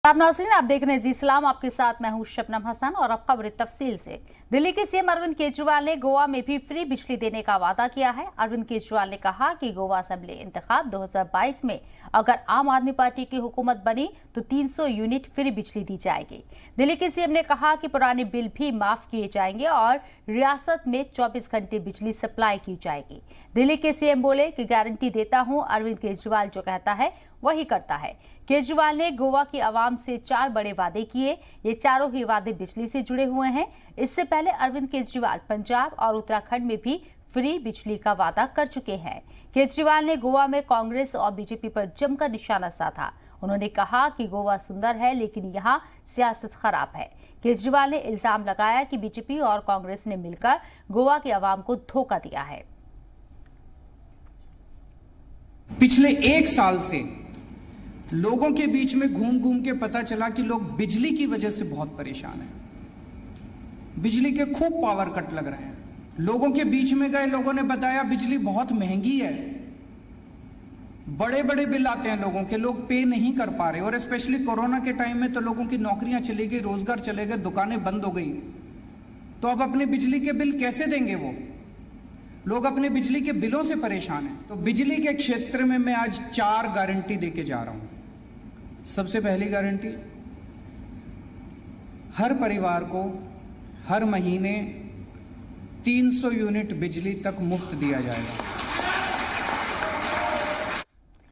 आप नाज़रीन, आप देख रहे हैं जी इस्लाम, आपके साथ मैं हूं शबनम हसन और अब खबर तफसील से। दिल्ली के सीएम अरविंद केजरीवाल ने गोवा में भी फ्री बिजली देने का वादा किया है। अरविंद केजरीवाल ने कहा कि गोवा असेंबली इंतखाब 2022 में अगर आम आदमी पार्टी की हुकूमत बनी तो 300 यूनिट फ्री बिजली दी जाएगी। दिल्ली के सीएम ने कहा कि पुराने बिल भी माफ किए जाएंगे और रियासत में 24 घंटे बिजली सप्लाई की जाएगी। दिल्ली के सीएम बोले कि गारंटी देता हूं, अरविंद केजरीवाल जो कहता है वही करता है। केजरीवाल ने गोवा की आवाम से 4 बड़े वादे किए। ये चारों ही वादे बिजली से जुड़े हुए हैं। इससे पहले अरविंद केजरीवाल पंजाब और उत्तराखंड में भी फ्री बिजली का वादा कर चुके हैं। केजरीवाल ने गोवा में कांग्रेस और बीजेपी पर जमकर निशाना साधा। उन्होंने कहा कि गोवा सुंदर है लेकिन यहाँ सियासत खराब है। केजरीवाल ने इल्जाम लगाया कि बीजेपी और कांग्रेस ने मिलकर गोवा की आवाम को धोखा दिया है। पिछले 1 साल से लोगों के बीच में घूम घूम के पता चला कि लोग बिजली की वजह से बहुत परेशान हैं। बिजली के खूब पावर कट लग रहे हैं। लोगों के बीच में गए, लोगों ने बताया बिजली बहुत महंगी है, बड़े बड़े बिल आते हैं लोगों के, लोग पे नहीं कर पा रहे। और स्पेशली कोरोना के टाइम में तो लोगों की नौकरियां चली गई, रोजगार चले गए, दुकानें बंद हो गई, तो अब अपने बिजली के बिल कैसे देंगे? वो लोग अपने बिजली के बिलों से परेशान हैं। तो बिजली के क्षेत्र में मैं आज 4 गारंटी देके जा रहा हूं। सबसे पहली गारंटी, हर परिवार को हर महीने 300 यूनिट बिजली तक मुफ्त दिया जाएगा।